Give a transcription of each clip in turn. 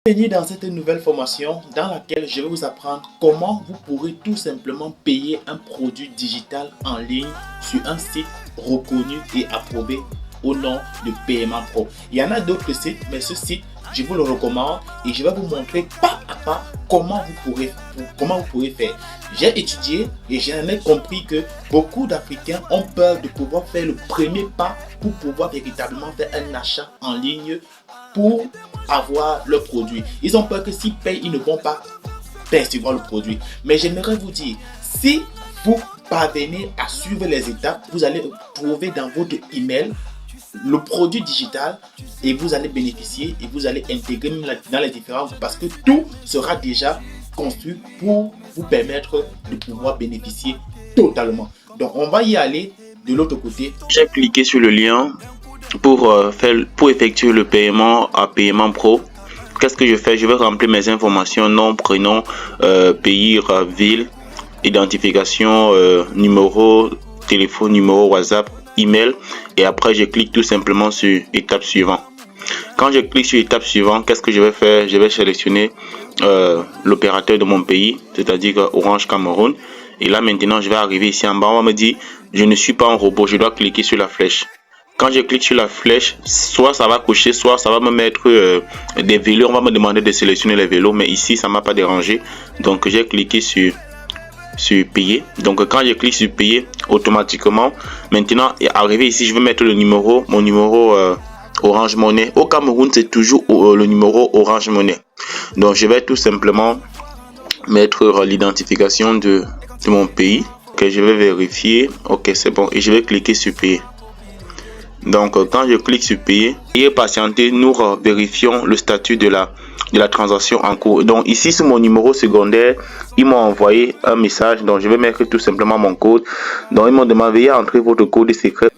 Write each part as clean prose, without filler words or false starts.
Bienvenue dans cette nouvelle formation dans laquelle je vais vous apprendre comment vous pourrez tout simplement payer un produit digital en ligne sur un site reconnu et approuvé au nom de Paiement Pro. Il y en a d'autres sites, mais ce site, je vous le recommande et je vais vous montrer pas à pas comment vous pourrez faire. J'ai étudié et j'en ai compris que beaucoup d'Africains ont peur de pouvoir faire le premier pas pour pouvoir véritablement faire un achat en ligne pour avoir le produit. Ils ont peur que s'ils payent, ils ne vont pas percevoir le produit. Mais j'aimerais vous dire, si vous parvenez à suivre les étapes, vous allez trouver dans votre email le produit digital et vous allez bénéficier et vous allez intégrer dans les différents groupes parce que tout sera déjà construit pour vous permettre de pouvoir bénéficier totalement. Donc on va y aller de l'autre côté. J'ai cliqué sur le lien pour effectuer le paiement à Paiement Pro. Qu'est-ce que je fais? Je vais remplir mes informations, nom, prénom, pays, ville, identification, numéro, téléphone, numéro WhatsApp, email, et après je clique tout simplement sur étape suivante. Quand je clique sur étape suivante, qu'est-ce que je vais faire? Je vais sélectionner l'opérateur de mon pays, c'est-à-dire Orange Cameroun, et là maintenant je vais arriver ici en bas. On va me dire je ne suis pas un robot, je dois cliquer sur la flèche. Quand je clique sur la flèche, soit ça va cocher, soit ça va me mettre des vélos. On va me demander de sélectionner les vélos, mais ici ça m'a pas dérangé, donc j'ai cliqué sur payer. Donc quand je clique sur payer, automatiquement maintenant arrivé ici, je vais mettre mon numéro Orange Money. Au Cameroun c'est toujours le numéro Orange Money. Donc je vais tout simplement mettre l'identification de mon pays que je vais vérifier. Ok, c'est bon, et je vais cliquer sur payer. Donc quand je clique sur payer et patienter, nous vérifions le statut de la transaction en cours. Donc ici sur mon numéro secondaire, ils m'ont envoyé un message, donc je vais mettre tout simplement mon code. Donc ils m'ont demandé veuillez entrer votre code secret.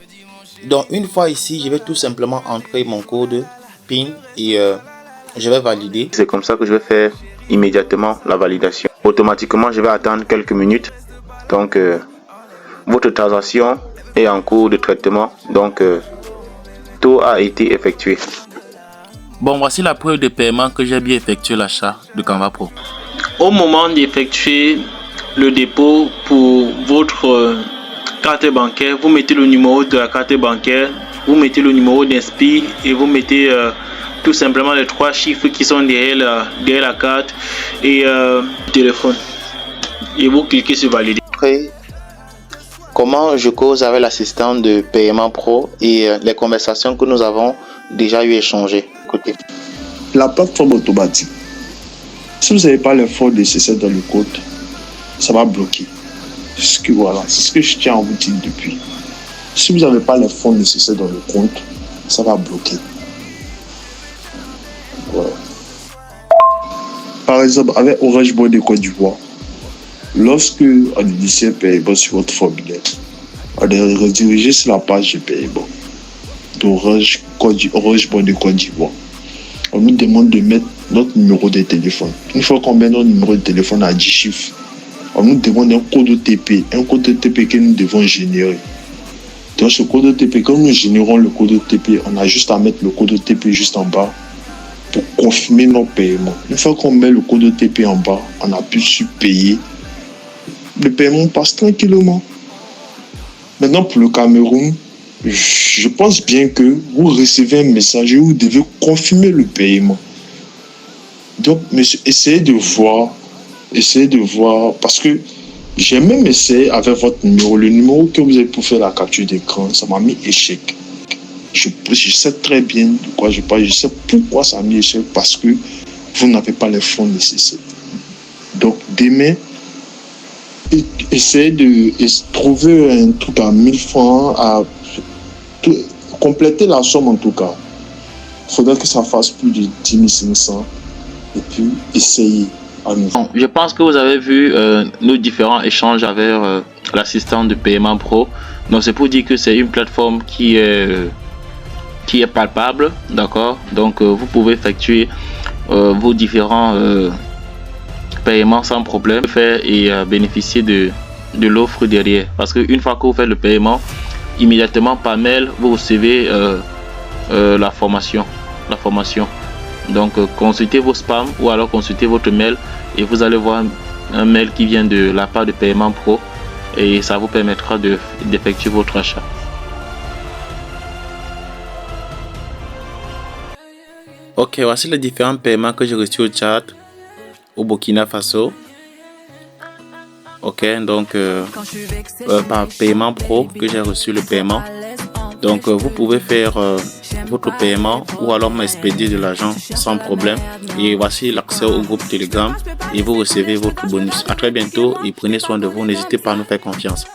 Donc une fois ici, je vais tout simplement entrer mon code PIN et je vais valider. C'est comme ça que je vais faire immédiatement la validation. Automatiquement, je vais attendre quelques minutes. Donc votre transaction est en cours de traitement. Donc tout a été effectué. Bon, voici la preuve de paiement que j'ai bien effectué l'achat de Canva Pro. Au moment d'effectuer le dépôt pour votre carte bancaire, vous mettez le numéro de la carte bancaire, vous mettez le numéro d'inspi et vous mettez tout simplement les 3 chiffres qui sont derrière la carte et le téléphone. Et vous cliquez sur valider. Après, comment je cause avec l'assistant de Paiement Pro et les conversations que nous avons déjà eu échangées. Écoutez. La plateforme automatique. Si vous n'avez pas l'info nécessaire dans le code, ça va bloquer. C'est ce que je tiens à vous dire depuis. Si vous n'avez pas l'info nécessaire dans le compte, ça va bloquer. Voilà. Par exemple, avec Orange Money Côte d'Ivoire, lorsque on initie un paiement sur votre formulaire, on est redirigé sur la page de paiement d'Orange Money Côte d'Ivoire. On nous demande de mettre notre numéro de téléphone. Une fois qu'on met notre numéro de téléphone à 10 chiffres, on nous demande un code OTP, que nous devons générer. Dans ce code OTP, quand nous générons le code OTP, on a juste à mettre le code OTP juste en bas pour confirmer nos paiements. Une fois qu'on met le code OTP en bas, on appuie sur payer. Le paiement passe tranquillement. Maintenant, pour le Cameroun, je pense bien que vous recevez un message et vous devez confirmer le paiement. Donc, monsieur, essayez de voir, parce que j'ai même essayé avec votre numéro, le numéro que vous avez pour faire la capture d'écran, ça m'a mis échec. Je sais très bien de quoi je parle, je sais pourquoi ça m'a mis échec, parce que vous n'avez pas les fonds nécessaires. Donc, demain, essayez de trouver un truc à 1000 francs, compléter la somme en tout cas. Il faudrait que ça fasse plus de 10 500 et puis essayez à nouveau. Je pense que vous avez vu nos différents échanges avec l'assistant de Paiement Pro. Donc c'est pour dire que c'est une plateforme qui est palpable, d'accord. Donc vous pouvez effectuer vos différents paiements sans problème et bénéficier de l'offre derrière. Parce qu'une fois que vous faites le paiement, immédiatement par mail vous recevez la formation. Donc consultez vos spams ou alors consultez votre mail et vous allez voir un mail qui vient de la part de Paiement Pro et ça vous permettra d'effectuer votre achat. Ok, voici les différents paiements que j'ai reçus au Tchad, au Burkina Faso. Ok, donc par Paiement Pro que j'ai reçu le paiement. Donc vous pouvez faire votre paiement ou alors m'expédier de l'argent sans problème. Et voici l'accès au groupe Telegram et vous recevez votre bonus. À très bientôt et prenez soin de vous. N'hésitez pas à nous faire confiance.